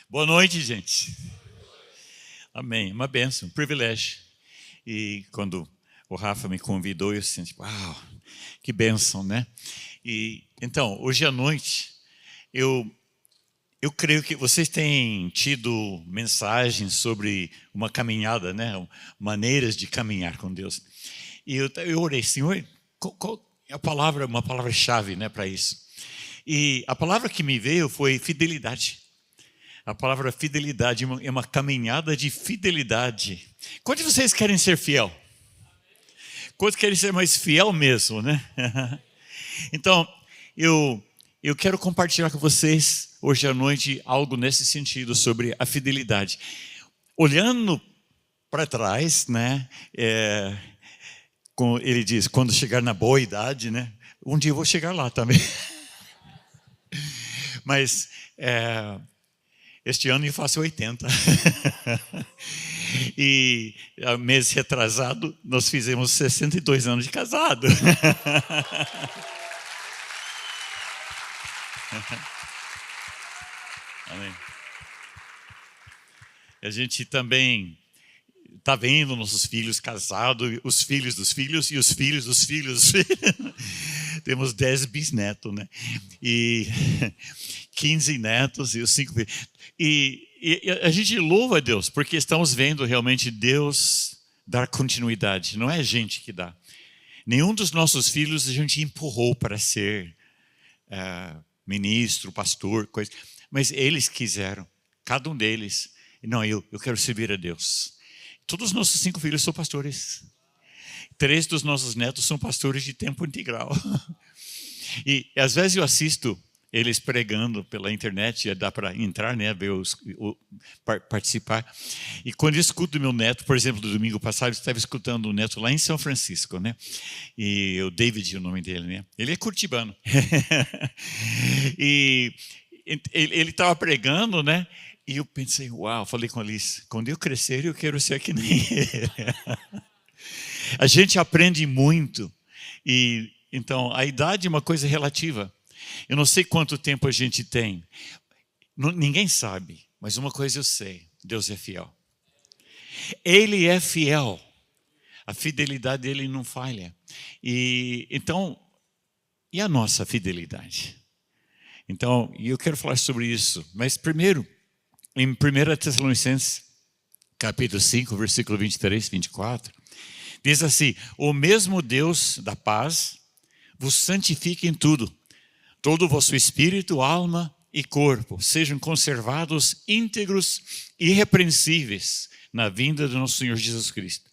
Boa noite, gente. Amém. Uma bênção, um privilégio. E quando o Rafa me convidou, eu senti, uau, que bênção, né? E então, hoje à noite, eu creio que vocês têm tido mensagens sobre uma caminhada, né? Maneiras de caminhar com Deus. E eu orei, Senhor, qual é a palavra, uma palavra-chave, né, para isso? E a palavra que me veio foi fidelidade. A palavra fidelidade é uma caminhada de fidelidade. Quantos de vocês querem ser fiel? Quantos querem ser mais fiel mesmo, né? Então, eu quero compartilhar com vocês hoje à noite algo nesse sentido sobre a fidelidade. Olhando para trás, né? Ele diz, quando chegar na boa idade, né? Um dia eu vou chegar lá também. Mas este ano eu faço 80. E mês retrasado nós fizemos 62 anos de casado. Amém. A gente também está vendo nossos filhos casados, os filhos dos filhos e os filhos dos filhos. Temos 10 bisnetos, né? E 15 netos e os 5 filhos. E a gente louva a Deus, porque estamos vendo realmente Deus dar continuidade. Não é a gente que dá. Nenhum dos nossos filhos a gente empurrou para ser ministro, pastor, coisa. Mas eles quiseram, cada um deles. Não, eu quero servir a Deus. Todos os nossos 5 filhos são pastores. 3 dos nossos netos são pastores de tempo integral. E às vezes eu assisto eles pregando pela internet, dá para entrar, né, ver participar. E quando eu escuto meu neto, por exemplo, do domingo passado, eu estava escutando o neto lá em São Francisco, né? E o David, o nome dele, né? Ele é curitibano. E ele estava pregando, né? E eu pensei, uau, falei com a Alice, quando eu crescer eu quero ser que nem ele. A gente aprende muito. E então a idade é uma coisa relativa. Eu não sei quanto tempo a gente tem. Ninguém sabe, mas uma coisa eu sei, Deus é fiel. Ele é fiel. A fidelidade dele não falha. E a nossa fidelidade? Então, eu quero falar sobre isso. Mas primeiro, em 1 Tessalonicenses, capítulo 5, versículo 23, 24, diz assim: o mesmo Deus da paz vos santifique em tudo. Todo o vosso espírito, alma e corpo sejam conservados íntegros e irrepreensíveis na vinda do nosso Senhor Jesus Cristo.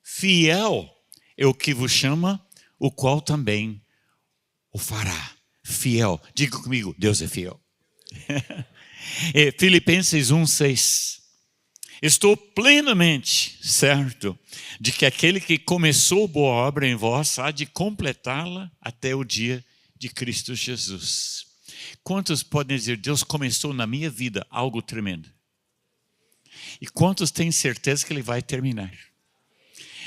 Fiel é o que vos chama, o qual também o fará. Fiel. Diga comigo, Deus é fiel. Filipenses 1:6. Estou plenamente certo de que aquele que começou boa obra em vós há de completá-la até o dia de Cristo Jesus. Quantos podem dizer, Deus começou na minha vida algo tremendo? E quantos têm certeza que Ele vai terminar?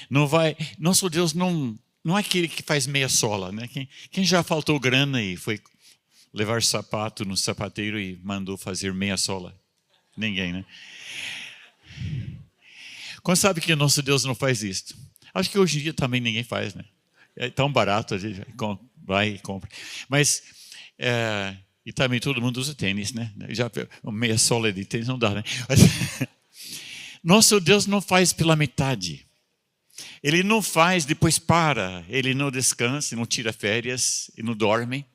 Não vai, nosso Deus não é aquele que faz meia sola, né? Quem já faltou grana e foi levar sapato no sapateiro e mandou fazer meia sola? Ninguém, né? Quando sabe que nosso Deus não faz isso? Acho que hoje em dia também ninguém faz, né? É tão barato, a gente vai e compra. Mas, e também todo mundo usa tênis, né? Já meia sola de tênis não dá, né? Mas, nosso Deus não faz pela metade. Ele não faz, depois para. Ele não descansa, não tira férias, e não dorme.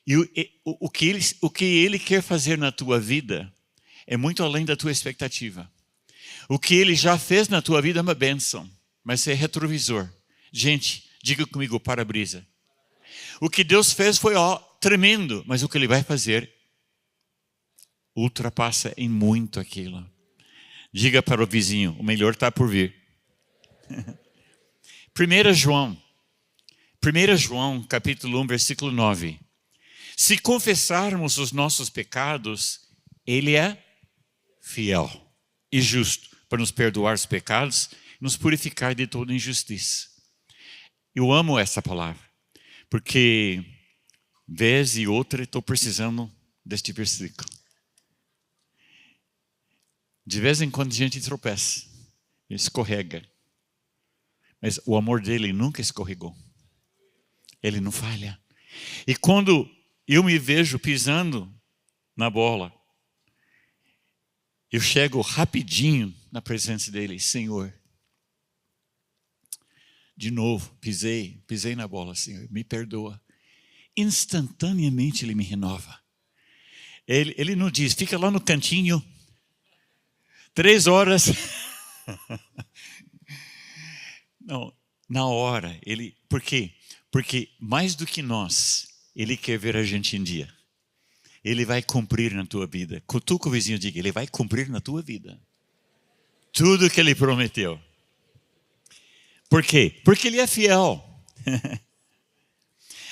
E o que Ele quer fazer na tua vida é muito além da tua expectativa. O que Ele já fez na tua vida é uma bênção, mas é retrovisor. Gente, diga comigo, para-brisa. O que Deus fez foi tremendo, mas o que Ele vai fazer ultrapassa em muito aquilo. Diga para o vizinho, o melhor está por vir. 1 João, capítulo 1, versículo 9. Se confessarmos os nossos pecados, Ele é fiel e justo para nos perdoar os pecados e nos purificar de toda injustiça. Eu amo essa palavra, porque vez e outra estou precisando deste versículo. De vez em quando a gente tropeça, escorrega. Mas o amor dele nunca escorregou. Ele não falha. E quando eu me vejo pisando na bola, eu chego rapidinho na presença dele. Senhor, de novo, pisei na bola, Senhor, me perdoa. Instantaneamente ele me renova. Ele não diz, fica lá no cantinho, 3 horas. Não, na hora. Por quê? Porque mais do que nós, ele quer ver a gente em dia. Ele vai cumprir na tua vida. Cutuca o vizinho e diga, ele vai cumprir na tua vida. Tudo que ele prometeu. Por quê? Porque ele é fiel.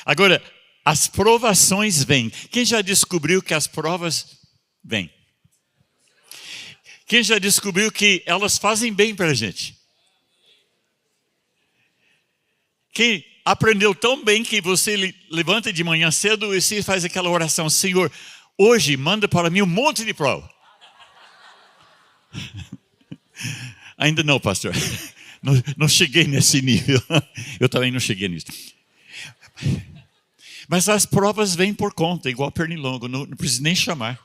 Agora, as provações vêm. Quem já descobriu que as provas vêm? Quem já descobriu que elas fazem bem para a gente? Quem aprendeu tão bem que você levanta de manhã cedo e você faz aquela oração, Senhor, hoje manda para mim um monte de prova. Ainda não, pastor. Não cheguei nesse nível. Eu também não cheguei nisso. Mas as provas vêm por conta, igual pernilongo, não precisa nem chamar.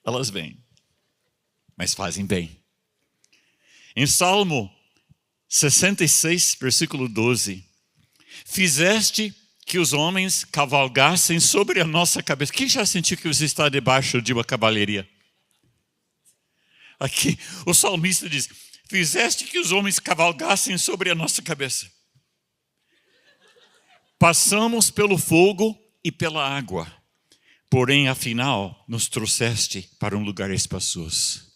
Elas vêm, mas fazem bem. Em Salmo 66, versículo 12. Fizeste que os homens cavalgassem sobre a nossa cabeça. Quem já sentiu que você está debaixo de uma cavalaria? Aqui, o salmista diz, fizeste que os homens cavalgassem sobre a nossa cabeça. Passamos pelo fogo e pela água, porém, afinal, nos trouxeste para um lugar espaçoso.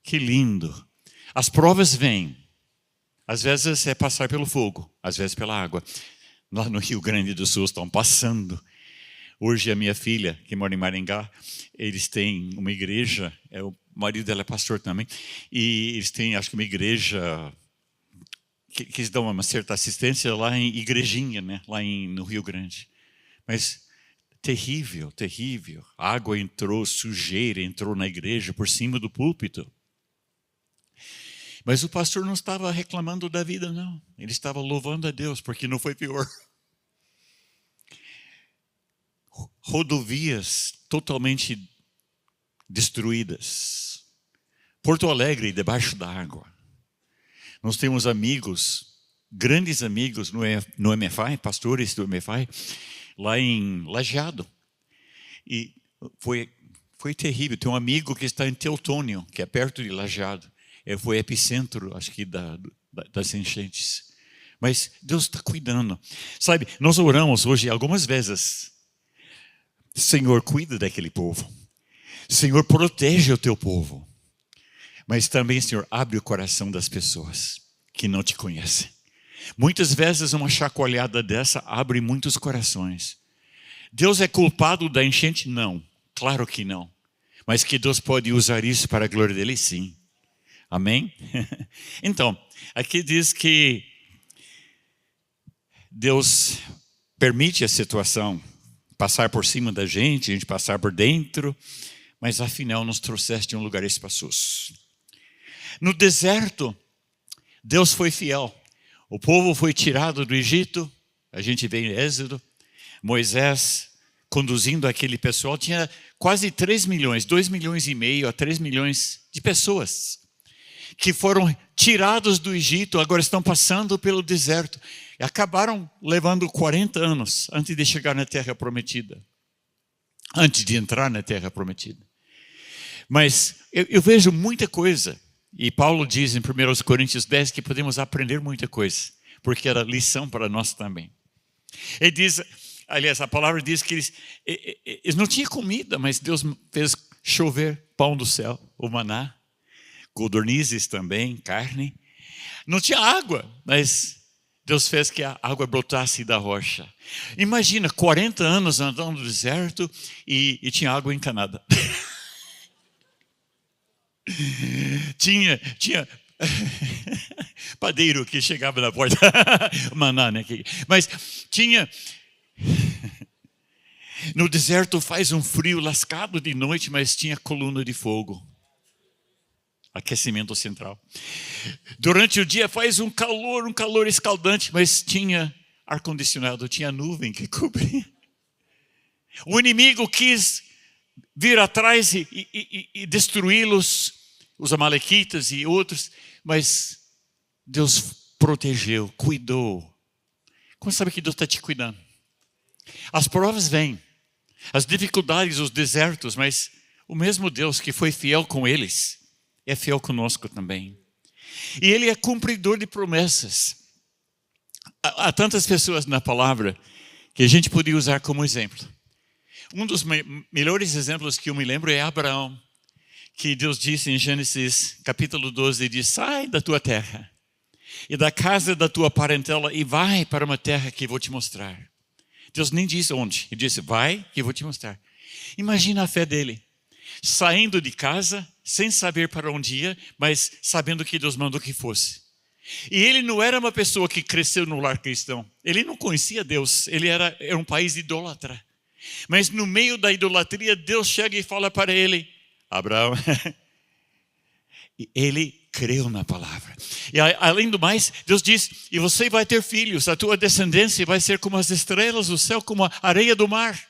Que lindo. As provas vêm. Às vezes é passar pelo fogo, às vezes pela água. Lá no Rio Grande do Sul estão passando. Hoje a minha filha, que mora em Maringá, eles têm uma igreja, o marido dela é pastor também, e eles têm, acho que uma igreja que eles dão uma certa assistência lá em Igrejinha, né? Lá no Rio Grande. Mas terrível, terrível. A água entrou, sujeira entrou na igreja por cima do púlpito. Mas o pastor não estava reclamando da vida, não. Ele estava louvando a Deus, porque não foi pior. Rodovias totalmente destruídas. Porto Alegre, debaixo da água. Nós temos amigos, grandes amigos no MFI, pastores do MFI, lá em Lajeado. E foi terrível. Tem um amigo que está em Teutônio, que é perto de Lajeado. Foi epicentro, acho que, das enchentes. Mas Deus está cuidando. Sabe, nós oramos hoje algumas vezes. Senhor, cuida daquele povo. Senhor, protege o teu povo. Mas também, Senhor, abre o coração das pessoas que não te conhecem. Muitas vezes uma chacoalhada dessa abre muitos corações. Deus é culpado da enchente? Não, claro que não. Mas que Deus pode usar isso para a glória dele, sim. Amém? Então, aqui diz que Deus permite a situação passar por cima da gente, a gente passar por dentro, mas afinal nos trouxeste a um lugar espaçoso. No deserto, Deus foi fiel. O povo foi tirado do Egito, a gente vê em Êxodo, Moisés conduzindo aquele pessoal, tinha quase 3 milhões, 2 milhões e meio a 3 milhões de pessoas que foram tirados do Egito, agora estão passando pelo deserto. E acabaram levando 40 anos antes de chegar na Terra Prometida. Antes de entrar na Terra Prometida. Mas eu vejo muita coisa. E Paulo diz em 1 Coríntios 10 que podemos aprender muita coisa. Porque era lição para nós também. Ele diz, aliás, a palavra diz que eles não tinham comida, mas Deus fez chover pão do céu, o maná. Codornizes também, carne. Não tinha água, mas Deus fez que a água brotasse da rocha. Imagina, 40 anos andando no deserto e tinha água encanada. tinha padeiro que chegava na porta, maná, né? Mas tinha No deserto faz um frio lascado de noite, mas tinha coluna de fogo. Aquecimento central. Durante o dia faz um calor escaldante, mas tinha ar-condicionado, tinha nuvem que cobria. O inimigo quis vir atrás e destruí-los, os amalequitas e outros, mas Deus protegeu, cuidou. Como sabe que Deus está te cuidando? As provas vêm, as dificuldades, os desertos, mas o mesmo Deus que foi fiel com eles, é fiel conosco também. E Ele é cumpridor de promessas. Há tantas pessoas na palavra que a gente podia usar como exemplo. Um dos melhores exemplos que eu me lembro é Abraão, que Deus disse em Gênesis capítulo 12, diz: sai da tua terra e da casa da tua parentela e vai para uma terra que eu vou te mostrar. Deus nem disse onde, Ele disse: vai que eu vou te mostrar. Imagina a fé dele, saindo de casa, sem saber para onde ia, mas sabendo que Deus mandou que fosse. E ele não era uma pessoa que cresceu no lar cristão. Ele não conhecia Deus, ele era um país idólatra. Mas no meio da idolatria, Deus chega e fala para ele: Abraão. E ele creu na palavra. E além do mais, Deus diz: e você vai ter filhos, a tua descendência vai ser como as estrelas do céu, como a areia do mar.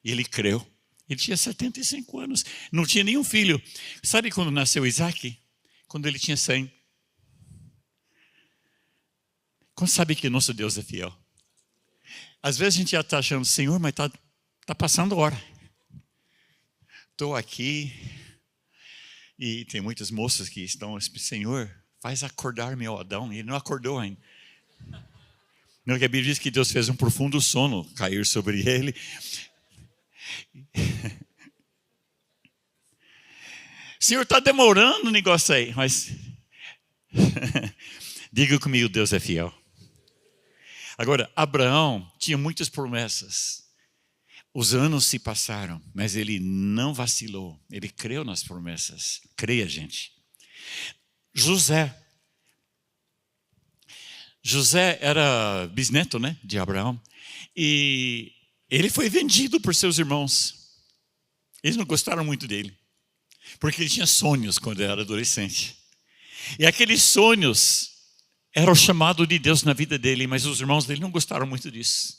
E ele creu. Ele tinha 75 anos, não tinha nenhum filho. Sabe quando nasceu Isaac? Quando ele tinha 100. Como sabe que nosso Deus é fiel? Às vezes a gente já está achando: Senhor, mas está passando hora. Estou aqui e tem muitas moças que estão: Senhor, faz acordar meu Adão. E ele não acordou ainda. Não, que a Bíblia diz que Deus fez um profundo sono cair sobre ele. Senhor, está demorando o negócio aí, mas diga comigo, Deus é fiel. Agora, Abraão tinha muitas promessas. Os anos se passaram, mas ele não vacilou. Ele creu nas promessas. Creia, gente. José era bisneto, né, de Abraão. E ele foi vendido por seus irmãos. Eles não gostaram muito dele, porque ele tinha sonhos quando era adolescente. E aqueles sonhos eram o chamado de Deus na vida dele, mas os irmãos dele não gostaram muito disso.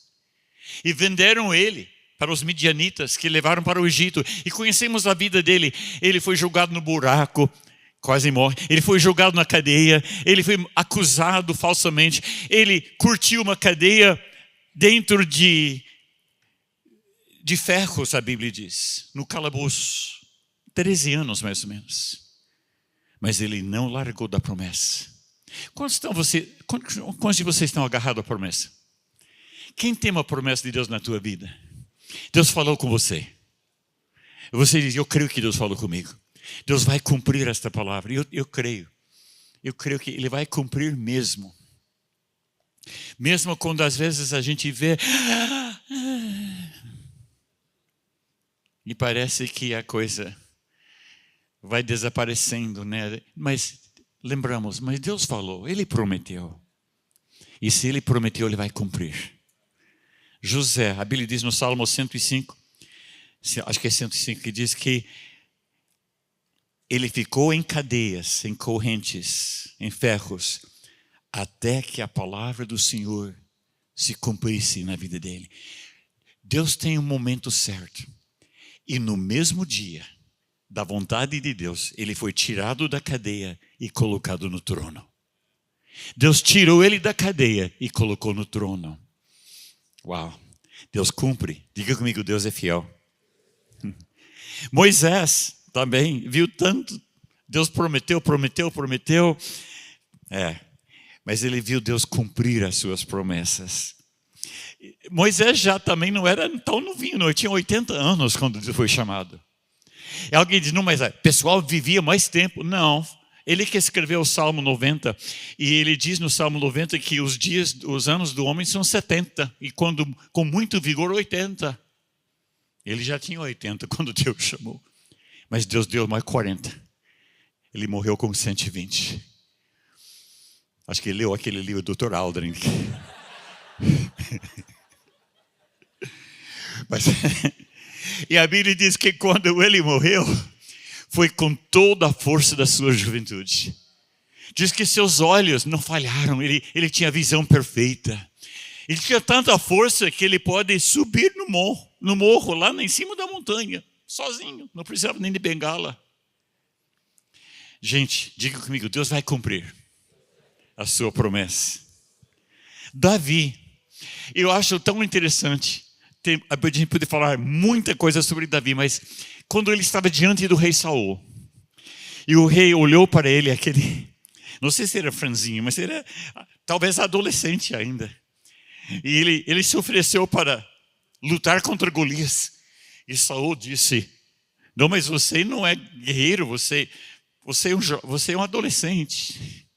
E venderam ele para os midianitas, que levaram para o Egito. E conhecemos a vida dele. Ele foi jogado no buraco, quase morre. Ele foi jogado na cadeia. Ele foi acusado falsamente. Ele curtiu uma cadeia dentro de ferros, a Bíblia diz, no calabouço. 13 anos mais ou menos. Mas ele não largou da promessa. Quantos de vocês estão agarrados à promessa? Quem tem uma promessa de Deus na tua vida? Deus falou com você. Você diz: eu creio que Deus falou comigo. Deus vai cumprir esta palavra. Eu creio. Eu creio que Ele vai cumprir mesmo. Mesmo quando às vezes a gente vê e parece que a coisa vai desaparecendo, né? Mas lembramos, mas Deus falou, Ele prometeu. E se Ele prometeu, Ele vai cumprir. José, a Bíblia diz no Salmo 105, acho que é 105, que diz que ele ficou em cadeias, em correntes, em ferros, até que a palavra do Senhor se cumprisse na vida dele. Deus tem um momento certo. E no mesmo dia, da vontade de Deus, ele foi tirado da cadeia e colocado no trono. Deus tirou ele da cadeia e colocou no trono. Uau, Deus cumpre. Diga comigo, Deus é fiel. Moisés também viu tanto. Deus prometeu. Mas ele viu Deus cumprir as suas promessas. Moisés já também não era tão novinho, não. Ele tinha 80 anos quando foi chamado. E alguém diz: não, mas o pessoal vivia mais tempo. Não. Ele que escreveu o Salmo 90, e ele diz no Salmo 90 que os anos do homem são 70, e quando com muito vigor 80. Ele já tinha 80 quando Deus chamou, mas Deus deu mais 40. Ele morreu com 120. Acho que ele leu aquele livro do Dr. Aldrin. Mas, e a Bíblia diz que quando ele morreu, foi com toda a força da sua juventude. Diz que seus olhos não falharam, ele tinha a visão perfeita. Ele tinha tanta força que ele pode subir no morro, lá em cima da montanha, sozinho, não precisava nem de bengala. Gente, diga comigo, Deus vai cumprir a sua promessa. Davi, eu acho tão interessante, a gente pode falar muita coisa sobre Davi, mas quando ele estava diante do rei Saul, e o rei olhou para ele, não sei se era franzinho, mas era talvez adolescente ainda. E ele se ofereceu para lutar contra Golias. E Saul disse: não, mas você não é guerreiro, você é um adolescente.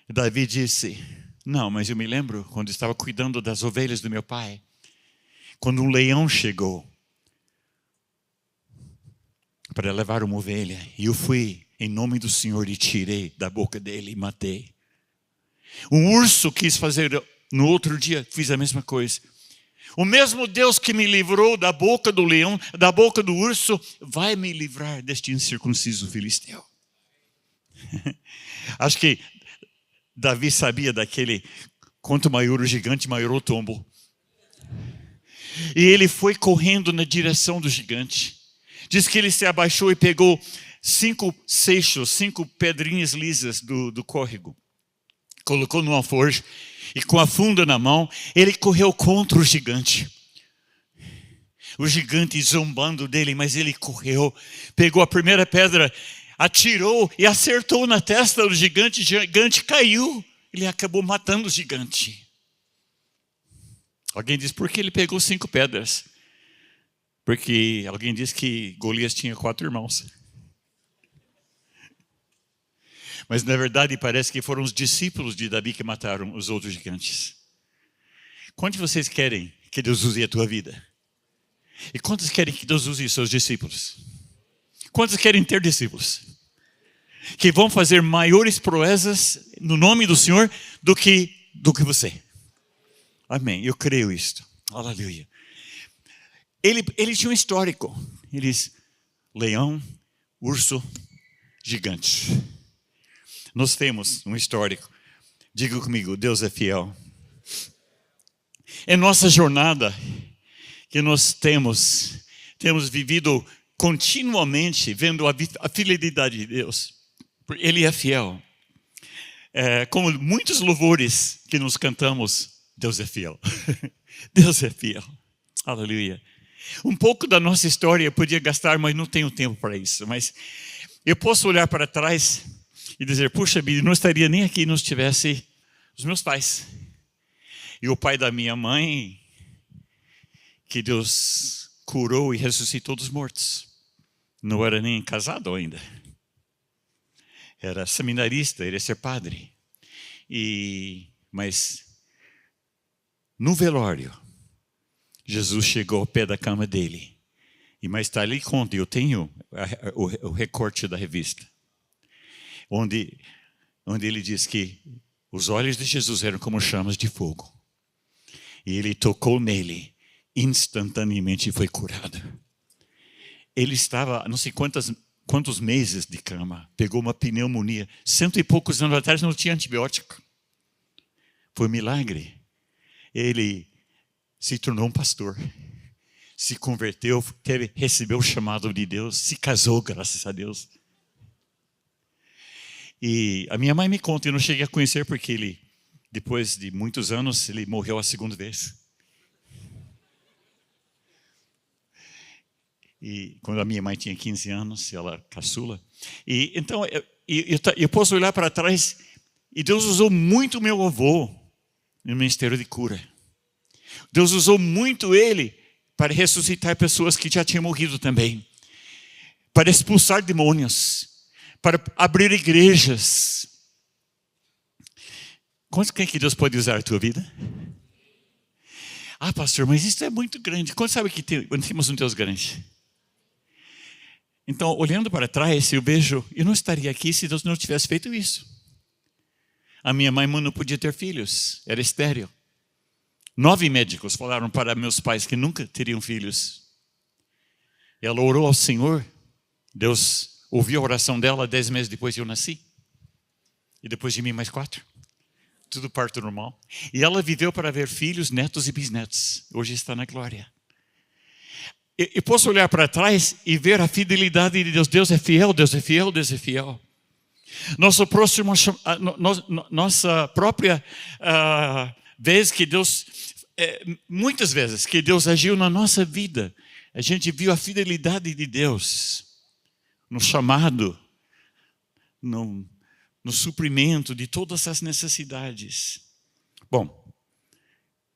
Davi disse: não, mas eu me lembro quando estava cuidando das ovelhas do meu pai, quando um leão chegou para levar uma ovelha, e eu fui em nome do Senhor e tirei da boca dele e matei. Um urso quis fazer no outro dia, fiz a mesma coisa. O mesmo Deus que me livrou da boca do leão, da boca do urso, vai me livrar deste incircunciso filisteu. Acho que Davi sabia daquele, quanto maior o gigante, maior o tombo. E ele foi correndo na direção do gigante. Diz que ele se abaixou e pegou 5 seixos, 5 pedrinhas lisas do córrego. Colocou numa forja e com a funda na mão, ele correu contra o gigante. O gigante zombando dele, mas ele correu, pegou a primeira pedra, atirou e acertou na testa do gigante. O gigante caiu, ele acabou matando o gigante. Alguém diz, por que ele pegou 5 pedras? Porque alguém diz que Golias tinha 4 irmãos. Mas na verdade parece que foram os discípulos de Davi que mataram os outros gigantes. Quantos de vocês querem que Deus use a tua vida? E quantos querem que Deus use os seus discípulos? Quantos querem ter discípulos? Que vão fazer maiores proezas no nome do Senhor do que você. Amém, eu creio isto. Aleluia. Ele tinha um histórico. Ele diz, leão, urso, gigante. Nós temos um histórico. Diga comigo, Deus é fiel. É nossa jornada que nós temos vivido continuamente, vendo a fidelidade de Deus. Ele é fiel. Como muitos louvores que nos cantamos, Deus é fiel. Deus é fiel. Aleluia. Um pouco da nossa história eu podia gastar, mas não tenho tempo para isso. Mas eu posso olhar para trás e dizer, puxa vida, não estaria nem aqui se não tivesse os meus pais. E o pai da minha mãe, que Deus curou e ressuscitou dos mortos. Não era nem casado ainda. Era seminarista, ele ia ser padre. Mas no velório, Jesus chegou ao pé da cama dele. E mais tarde ele conta, eu tenho o recorte da revista. Onde ele diz que os olhos de Jesus eram como chamas de fogo. E ele tocou nele, instantaneamente foi curado. Ele estava, não sei quantos meses de cama, pegou uma pneumonia. 100 e poucos anos atrás não tinha antibiótico. Foi um milagre. Ele se tornou um pastor. Se converteu, recebeu o chamado de Deus, se casou, graças a Deus. E a minha mãe me conta, eu não cheguei a conhecer porque ele, depois de muitos anos, ele morreu a segunda vez. E quando a minha mãe tinha 15 anos, ela era caçula. E então eu posso olhar para trás e Deus usou muito meu avô no ministério de cura. Deus usou muito ele para ressuscitar pessoas que já tinham morrido também, para expulsar demônios, para abrir igrejas. Quantos creem que Deus pode usar a tua vida? Ah, pastor, mas isso é muito grande. Quantos sabem que temos um Deus grande? Então, olhando para trás, eu vejo, eu não estaria aqui se Deus não tivesse feito isso. A minha mãe não podia ter filhos, era estéril. 9 médicos falaram para meus pais que nunca teriam filhos. Ela orou ao Senhor. Deus ouviu a oração dela 10 meses depois que eu nasci. E depois de mim mais 4. Tudo parto normal. E ela viveu para ver filhos, netos e bisnetos. Hoje está na glória. Eu posso olhar para trás e ver a fidelidade de Deus. Deus é fiel, Deus é fiel, Deus é fiel. Nossa própria vez que Deus, muitas vezes que Deus agiu na nossa vida, a gente viu a fidelidade de Deus no chamado, no suprimento de todas as necessidades. Bom,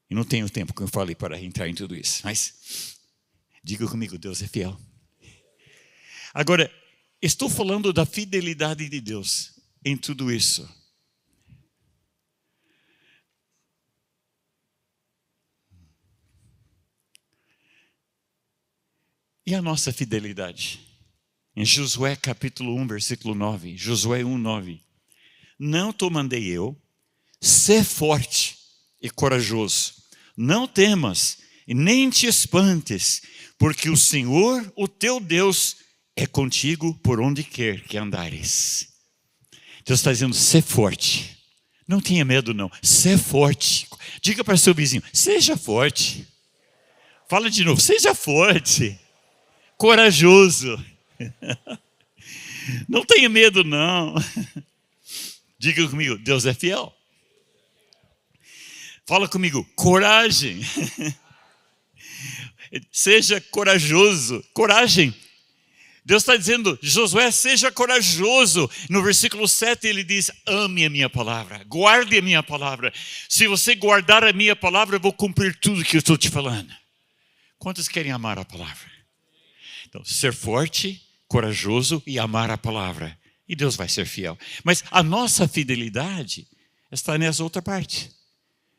eu não tenho tempo, como eu falei, para entrar em tudo isso, mas diga comigo, Deus é fiel. Agora, estou falando da fidelidade de Deus em tudo isso. E a nossa fidelidade? Em Josué capítulo 1, versículo 9. Josué 1, 9. Não te mandei eu, sê forte e corajoso. Não temas e nem te espantes, porque o Senhor, o teu Deus, é contigo por onde quer que andares. Deus está dizendo, sê forte. Não tenha medo não, sê forte. Diga para seu vizinho, seja forte. Fala de novo, seja forte. Corajoso. Não tenha medo não. Diga comigo, Deus é fiel. Fala comigo, coragem. Seja corajoso. Coragem. Deus está dizendo, Josué, seja corajoso. No versículo 7 ele diz, ame a minha palavra, guarde a minha palavra. Se você guardar a minha palavra, eu vou cumprir tudo que eu estou te falando. Quantos querem amar a palavra? Então, ser forte, corajoso e amar a palavra. E Deus vai ser fiel. Mas a nossa fidelidade está nessa outra parte.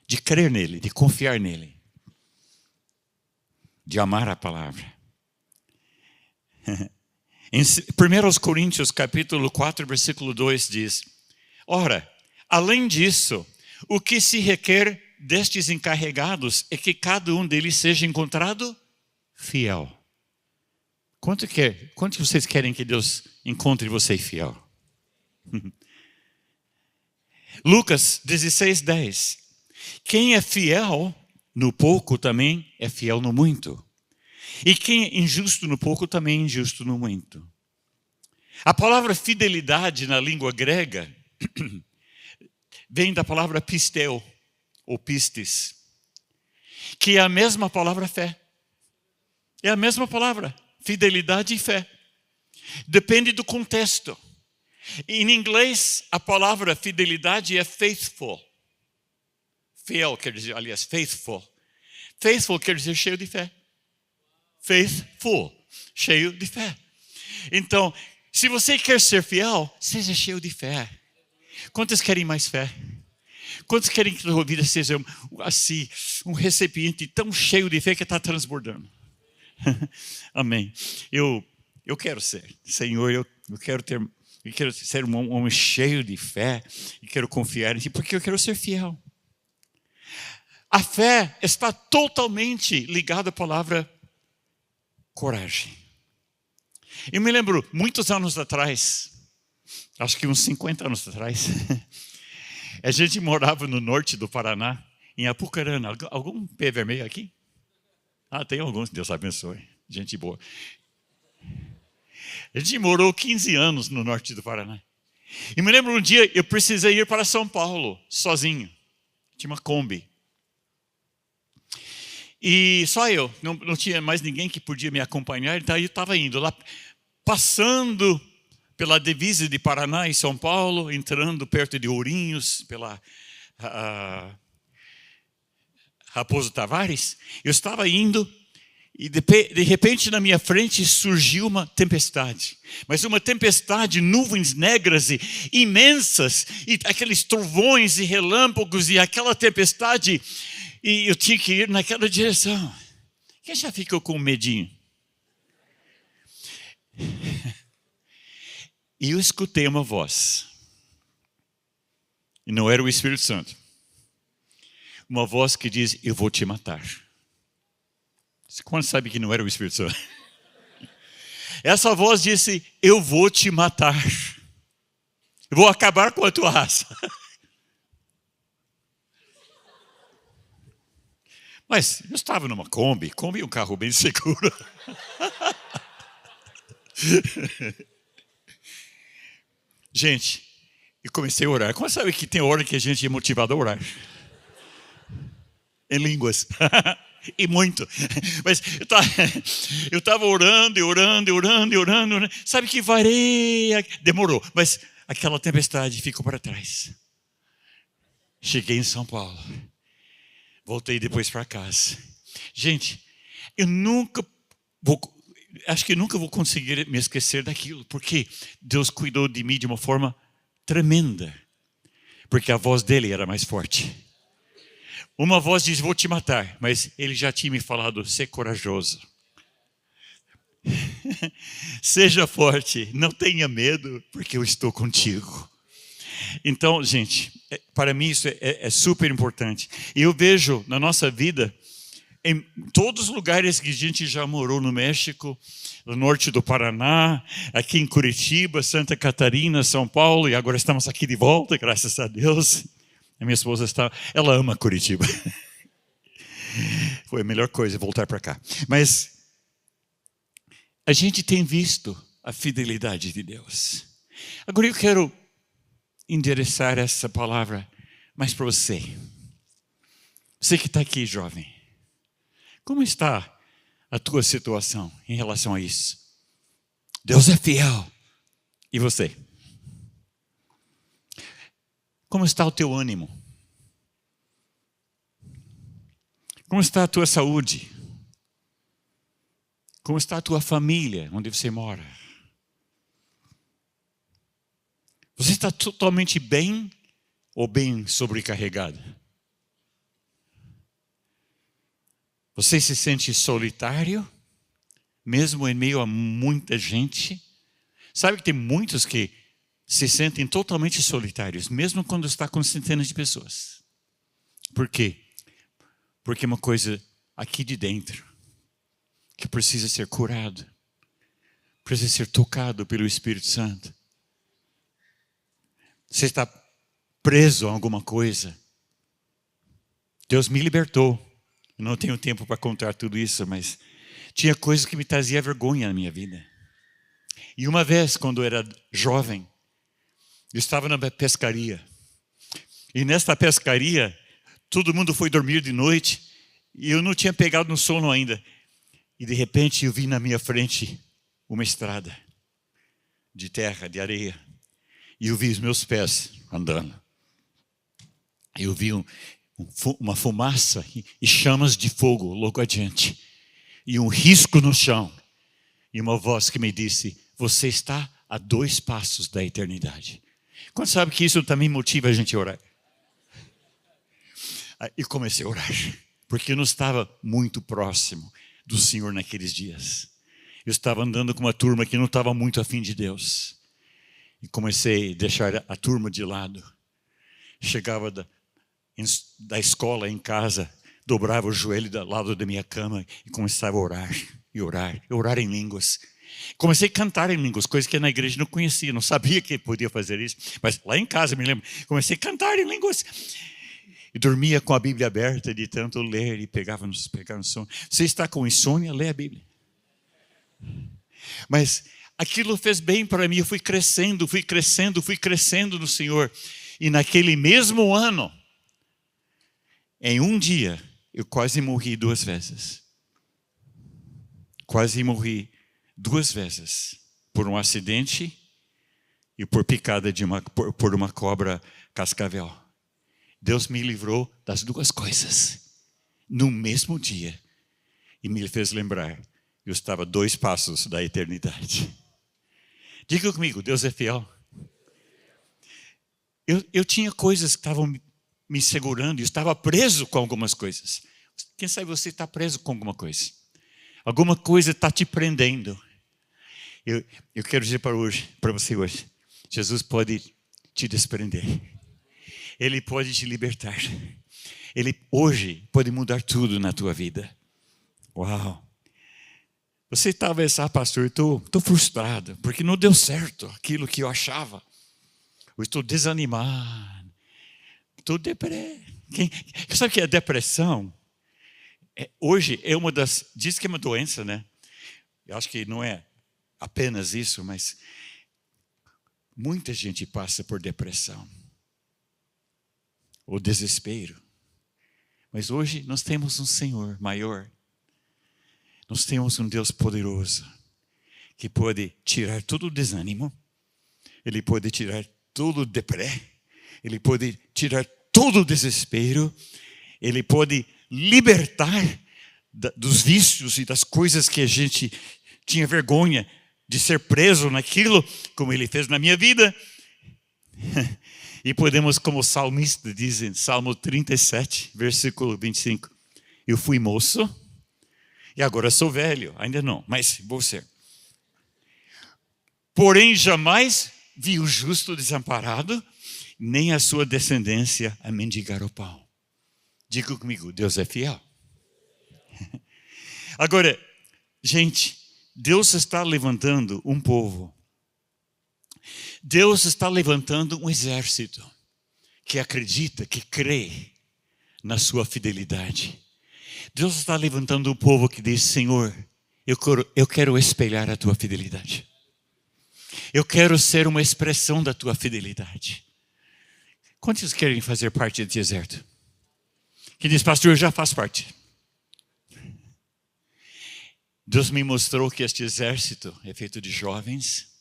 De crer nele, de confiar nele. De amar a palavra. Em 1 Coríntios capítulo 4, versículo 2 diz, ora, além disso, o que se requer destes encarregados é que cada um deles seja encontrado fiel. Quanto vocês querem que Deus encontre você fiel? Lucas 16, 10. Quem é fiel no pouco também é fiel no muito. E quem é injusto no pouco também é injusto no muito. A palavra fidelidade na língua grega vem da palavra pisteu, ou pistes, que é a mesma palavra fé. É a mesma palavra. Fidelidade e fé. Depende do contexto. Em inglês, a palavra fidelidade é faithful. Fiel quer dizer, aliás, faithful. Faithful quer dizer cheio de fé. Faithful, cheio de fé. Então, se você quer ser fiel, seja cheio de fé. Quantos querem mais fé? Quantos querem que a sua vida seja assim, um recipiente tão cheio de fé que está transbordando? Amém. Eu quero ser, Senhor, eu quero ser um homem cheio de fé e quero confiar em Ti, porque eu quero ser fiel. A fé está totalmente ligada à palavra coragem. Eu me lembro, muitos anos atrás, acho que uns 50 anos atrás, a gente morava no norte do Paraná, em Apucarana. Algum pé vermelho aqui? Ah, tem alguns, Deus abençoe. Gente boa. A gente morou 15 anos no norte do Paraná. E me lembro um dia, eu precisei ir para São Paulo, sozinho. Tinha uma Kombi. E só eu, não tinha mais ninguém que podia me acompanhar. Então eu estava indo lá, passando pela divisa de Paraná e São Paulo, entrando perto de Ourinhos, pela Raposo Tavares. Eu estava indo e de repente na minha frente surgiu uma tempestade. Mas uma tempestade, nuvens negras e imensas, e aqueles trovões e relâmpagos e aquela tempestade, e eu tinha que ir naquela direção. Quem já ficou com medinho? E eu escutei uma voz. E não era o Espírito Santo. uma voz que diz, eu vou te matar. Quando sabe que não era o Espírito Santo? Essa voz disse, eu vou te matar. Eu vou acabar com a tua raça. Mas eu estava numa Kombi é um carro bem seguro. Gente, eu comecei a orar. Como sabe que tem hora que a gente é motivado a orar? Em línguas. E muito. Mas eu estava orando. Sabe que vareia. Demorou. Mas aquela tempestade ficou para trás. Cheguei em São Paulo. Voltei depois para casa. Gente, acho que nunca vou conseguir me esquecer daquilo, porque Deus cuidou de mim de uma forma tremenda, porque a voz dele era mais forte. Uma voz diz, vou te matar, mas ele já tinha me falado, ser corajoso. Seja forte, não tenha medo, porque eu estou contigo. Então, gente, para mim isso é super importante. E eu vejo na nossa vida, em todos os lugares que a gente já morou no México, no norte do Paraná, aqui em Curitiba, Santa Catarina, São Paulo, e agora estamos aqui de volta, graças a Deus. A minha esposa ela ama Curitiba. Foi a melhor coisa voltar para cá. Mas a gente tem visto a fidelidade de Deus. Agora eu quero endereçar essa palavra mais para você. Você que está aqui, jovem. Como está a tua situação em relação a isso? Deus é fiel. E você? Como está o teu ânimo? Como está a tua saúde? Como está a tua família, onde você mora? Você está totalmente bem ou bem sobrecarregado? Você se sente solitário, mesmo em meio a muita gente? Sabe que tem muitos que se sentem totalmente solitários, mesmo quando está com centenas de pessoas. Por quê? Porque é uma coisa aqui de dentro que precisa ser curado, precisa ser tocado pelo Espírito Santo. Você está preso a alguma coisa. Deus me libertou. Eu não tenho tempo para contar tudo isso, mas tinha coisas que me trazia vergonha na minha vida. E uma vez, quando eu era jovem, eu estava na pescaria. E nesta pescaria, todo mundo foi dormir de noite e eu não tinha pegado no sono ainda. E de repente eu vi na minha frente uma estrada de terra, de areia. E eu vi os meus pés andando. Eu vi uma fumaça e chamas de fogo logo adiante. E um risco no chão. E uma voz que me disse, você está a 2 passos da eternidade. Quando sabe que isso também motiva a gente a orar? E comecei a orar. Porque eu não estava muito próximo do Senhor naqueles dias. Eu estava andando com uma turma que não estava muito afim de Deus. E comecei a deixar a turma de lado. Chegava da escola em casa, dobrava o joelho do lado da minha cama e começava a orar em línguas. Comecei a cantar em línguas, coisas que na igreja não conhecia, não sabia que podia fazer isso. Mas lá em casa, me lembro, comecei a cantar em línguas. E dormia com a Bíblia aberta de tanto ler e pegava no sono. Você está com insônia? Lê a Bíblia. Mas aquilo fez bem para mim, eu fui crescendo no Senhor. E naquele mesmo ano, em um dia, eu quase morri 2 vezes. Quase morri 2 vezes. Por um acidente e por picada por uma cobra cascavel. Deus me livrou das 2 coisas. No mesmo dia. E me fez lembrar, eu estava a 2 passos da eternidade. Diga comigo, Deus é fiel. Eu tinha coisas que estavam me segurando, eu estava preso com algumas coisas. Quem sabe você está preso com alguma coisa? Alguma coisa está te prendendo. Eu quero dizer para você hoje, Jesus pode te desprender. Ele pode te libertar. Ele hoje pode mudar tudo na tua vida. Uau! Você talvez, pastor, eu estou frustrado, porque não deu certo aquilo que eu achava. Eu estou desanimado. Estou deprê. Sabe o que é depressão? Hoje é uma das... Diz que é uma doença, né? Eu acho que não é apenas isso, mas muita gente passa por depressão ou desespero. Mas hoje nós temos um Senhor maior. Nós temos um Deus poderoso que pode tirar todo o desânimo. Ele pode tirar todo o deprê. Ele pode tirar todo o desespero. Ele pode libertar dos vícios e das coisas que a gente tinha vergonha de ser preso naquilo, como Ele fez na minha vida. E podemos, como o salmista diz em Salmo 37, versículo 25. Eu fui moço e agora sou velho. Ainda não, mas vou ser. Porém, jamais vi o justo desamparado, nem a sua descendência a mendigar o pão. Diga comigo, Deus é fiel. Agora, gente, Deus está levantando um povo. Deus está levantando um exército que acredita, que crê na sua fidelidade. Deus está levantando um povo que diz, Senhor, eu quero espelhar a tua fidelidade. Eu quero ser uma expressão da tua fidelidade. Quantos querem fazer parte desse exército? Que diz, pastor, eu já faço parte. Deus me mostrou que este exército é feito de jovens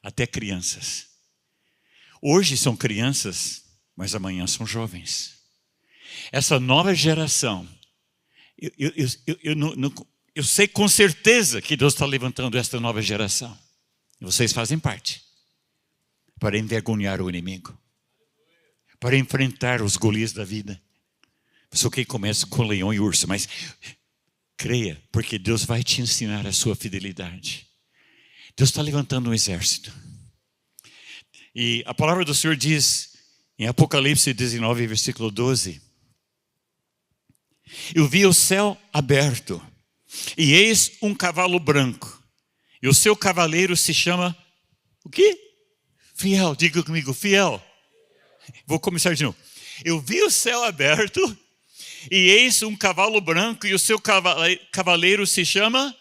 até crianças. Hoje são crianças, mas amanhã são jovens. Essa nova geração, eu sei com certeza que Deus está levantando esta nova geração. E vocês fazem parte para envergonhar o inimigo, para enfrentar os Golias da vida. Só que começa com leão e urso, mas creia, porque Deus vai te ensinar a sua fidelidade. Deus está levantando um exército. E a palavra do Senhor diz, em Apocalipse 19, versículo 12. Eu vi o céu aberto, e eis um cavalo branco. E o seu cavaleiro se chama, o quê? Fiel, diga comigo, fiel. Vou começar de novo. Eu vi o céu aberto, e eis um cavalo branco, e o seu cavaleiro se chama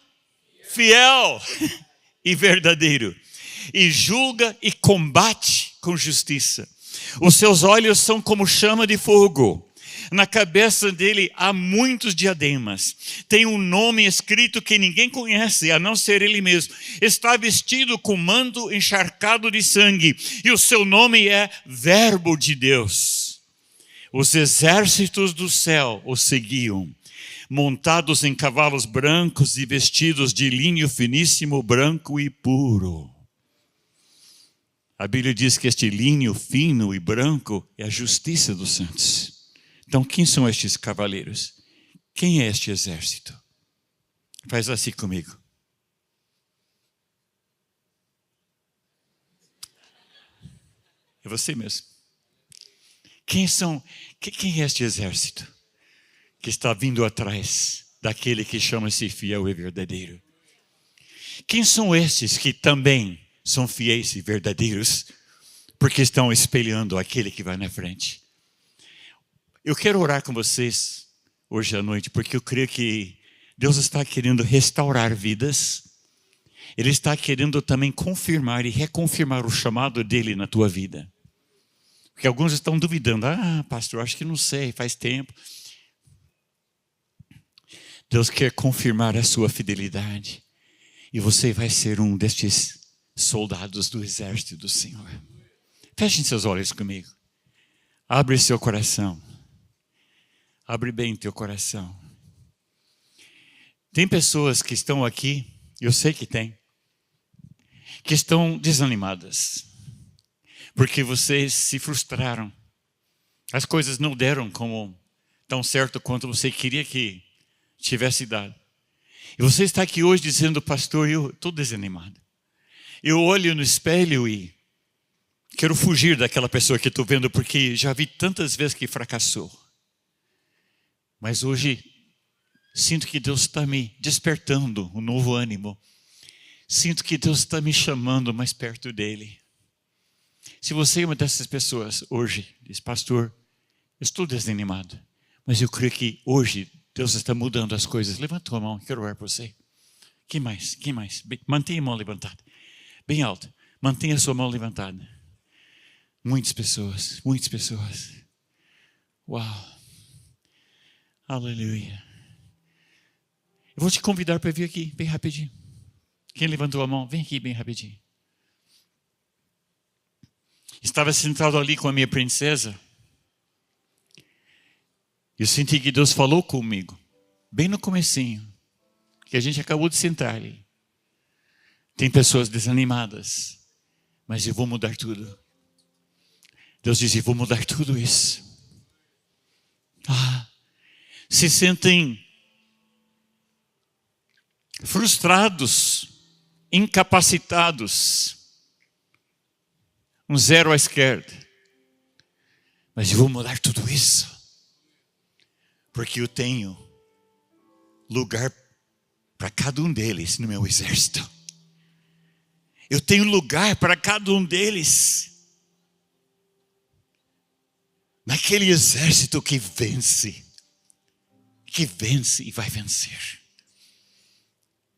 fiel e verdadeiro, e julga e combate com justiça. Os seus olhos são como chama de fogo. Na cabeça dele há muitos diademas. Tem um nome escrito que ninguém conhece, a não ser ele mesmo. Está vestido com manto encharcado de sangue, e o seu nome é Verbo de Deus. Os exércitos do céu o seguiam, montados em cavalos brancos e vestidos de linho finíssimo, branco e puro. A Bíblia diz que este linho fino e branco é a justiça dos santos. Então, quem são estes cavaleiros? Quem é este exército? Faz assim comigo. É você mesmo. Quem é este exército que está vindo atrás daquele que chama-se fiel e verdadeiro? Quem são estes que também são fiéis e verdadeiros, porque estão espelhando aquele que vai na frente? Eu quero orar com vocês hoje à noite, porque eu creio que Deus está querendo restaurar vidas. Ele está querendo também confirmar e reconfirmar o chamado dele na tua vida. Porque alguns estão duvidando. Pastor, acho que não sei, faz tempo. Deus quer confirmar a sua fidelidade. E você vai ser um destes soldados do exército do Senhor. Fechem seus olhos comigo. Abre seu coração. Abre bem teu coração. Tem pessoas que estão aqui, eu sei que tem, que estão desanimadas, porque vocês se frustraram. As coisas não deram como tão certo quanto você queria que tivesse dado. E você está aqui hoje dizendo, pastor, eu estou desanimado. Eu olho no espelho e quero fugir daquela pessoa que estou vendo, porque já vi tantas vezes que fracassou. Mas hoje sinto que Deus está me despertando um novo ânimo. Sinto que Deus está me chamando mais perto dEle. Se você é uma dessas pessoas hoje, diz, pastor, eu estou desanimado, mas eu creio que hoje Deus está mudando as coisas. Levanta a mão, quero orar por você. Quem mais? Quem mais? Mantenha a mão levantada. Bem alta. Mantenha a sua mão levantada. Muitas pessoas, muitas pessoas. Uau. Aleluia. Eu vou te convidar para vir aqui, bem rapidinho. Quem levantou a mão, vem aqui bem rapidinho. Estava sentado ali com a minha princesa. Eu senti que Deus falou comigo, bem no comecinho, que a gente acabou de sentar ali. Tem pessoas desanimadas, mas eu vou mudar tudo. Deus diz, eu vou mudar tudo isso. Se sentem frustrados, incapacitados, um zero à esquerda. Mas eu vou mudar tudo isso. Porque eu tenho lugar para cada um deles no meu exército. Eu tenho lugar para cada um deles. Naquele exército que vence e vai vencer.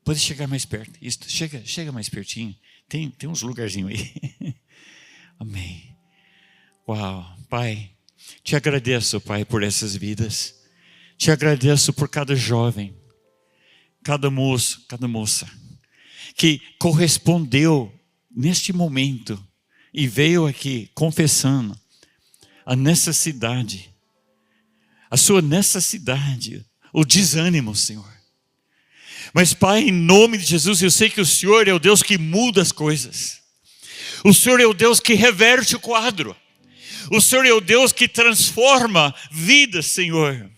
Pode chegar mais perto. Isso, chega mais pertinho. Tem uns lugarzinhos aí. Amém. Uau, Pai, te agradeço, Pai, por essas vidas. Te agradeço por cada jovem, cada moço, cada moça, que correspondeu neste momento e veio aqui confessando a necessidade, a sua necessidade, o desânimo, Senhor. Mas, Pai, em nome de Jesus, eu sei que o Senhor é o Deus que muda as coisas. O Senhor é o Deus que reverte o quadro. O Senhor é o Deus que transforma vidas, Senhor.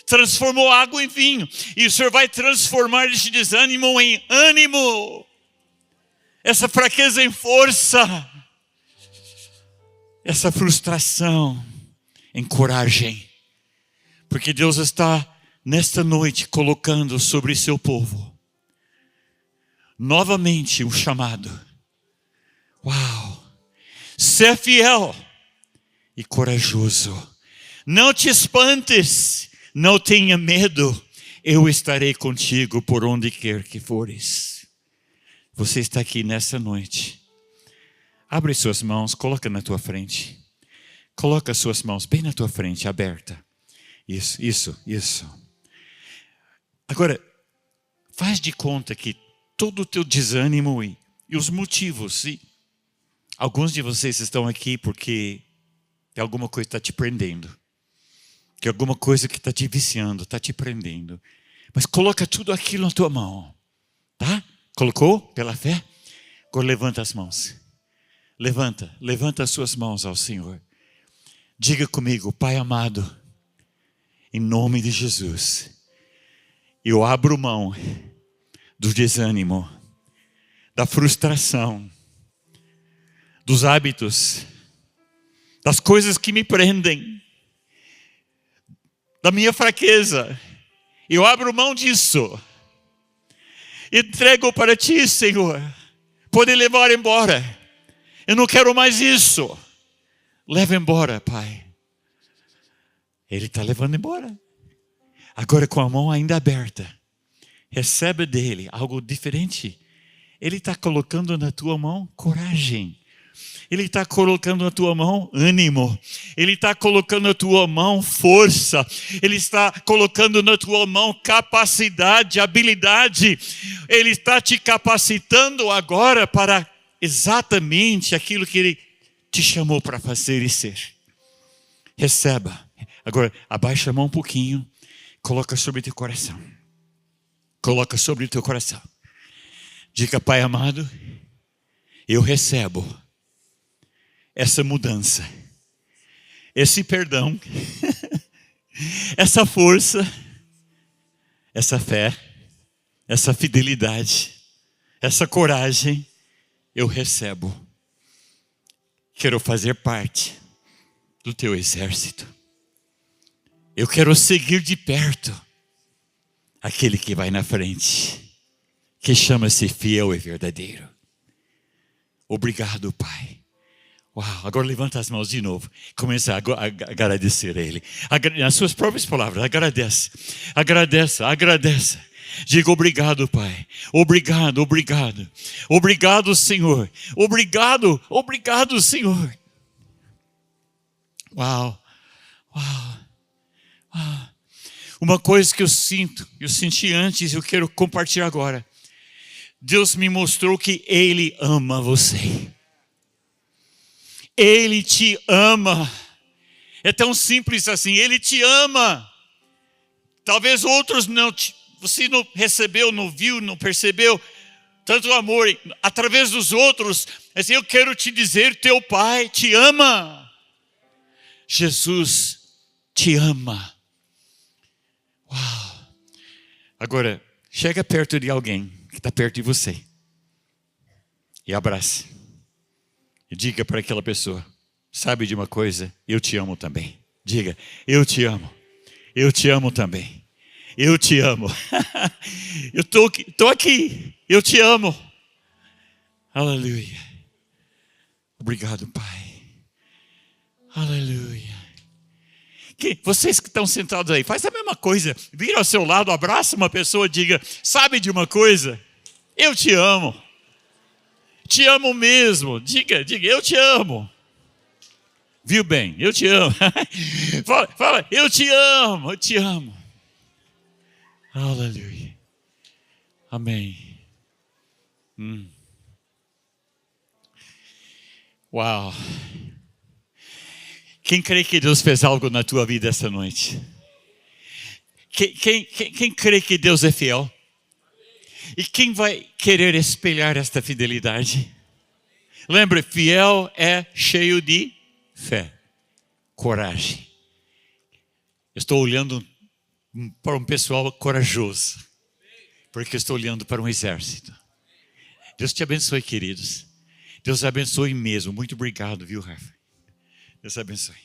Transformou água em vinho. E o Senhor vai transformar este desânimo em ânimo. Essa fraqueza em força. Essa frustração em coragem. Porque Deus está nesta noite colocando sobre seu povo novamente um chamado. Uau! Ser fiel e corajoso. Não te espantes, não tenha medo. Eu estarei contigo por onde quer que fores. Você está aqui nessa noite. Abre suas mãos, coloca na tua frente. Coloca suas mãos bem na tua frente, aberta. Isso. Agora, faz de conta que todo o teu desânimo e os motivos, alguns de vocês estão aqui porque tem alguma coisa que está te prendendo. Tem alguma coisa que está te viciando, está te prendendo. Mas coloca tudo aquilo na tua mão. Tá? Colocou? Pela fé? Agora levanta as mãos. Levanta as suas mãos ao Senhor. Diga comigo, Pai amado, em nome de Jesus, eu abro mão do desânimo, da frustração, dos hábitos, das coisas que me prendem, da minha fraqueza. Eu abro mão disso. Entrego para ti, Senhor. Pode levar embora. Eu não quero mais isso. Leva embora, Pai. Ele está levando embora. Agora com a mão ainda aberta. Recebe dele algo diferente. Ele está colocando na tua mão coragem. Ele está colocando na tua mão ânimo. Ele está colocando na tua mão força. Ele está colocando na tua mão capacidade, habilidade. Ele está te capacitando agora para exatamente aquilo que Ele te chamou para fazer e ser. Receba. Agora, abaixa a mão um pouquinho. Coloca sobre teu coração. Coloca sobre o teu coração. Diga, Pai amado, eu recebo essa mudança, esse perdão, essa força, essa fé, essa fidelidade, essa coragem, eu recebo. Quero fazer parte do teu exército. Eu quero seguir de perto aquele que vai na frente, que chama-se fiel e verdadeiro. Obrigado, Pai. Uau, agora levanta as mãos de novo. Começa a agradecer a Ele. Nas suas próprias palavras, agradece. Agradeça, agradeça. Diga obrigado, Pai. Obrigado, obrigado. Obrigado, Senhor. Obrigado, obrigado, Senhor. Uau, uau, uau. Uma coisa que eu senti antes, eu quero compartilhar agora. Deus me mostrou que Ele ama você. Ele te ama. É tão simples assim. Ele te ama. Talvez outros você não recebeu, não viu, não percebeu tanto amor através dos outros. Assim, eu quero te dizer, teu Pai te ama. Jesus te ama. Uau. Agora, chega perto de alguém que está perto de você e abrace. E diga para aquela pessoa, sabe de uma coisa? Eu te amo também. Diga, eu te amo. Eu te amo também. Eu te amo. Eu estou aqui. Eu te amo. Aleluia. Obrigado, Pai. Aleluia. Vocês que estão sentados aí, faz a mesma coisa. Vira ao seu lado, abraça uma pessoa e diga, sabe de uma coisa? Eu te amo. Te amo mesmo. Diga, eu te amo. Viu bem? Eu te amo. Fala, eu te amo, eu te amo. Aleluia. Amém. Uau. Quem crê que Deus fez algo na tua vida essa noite? Quem crê que Deus é fiel? E quem vai querer espelhar esta fidelidade? Lembre, fiel é cheio de fé, coragem. Eu estou olhando para um pessoal corajoso, porque eu estou olhando para um exército. Deus te abençoe, queridos. Deus abençoe mesmo. Muito obrigado, viu, Rafa? Deus abençoe.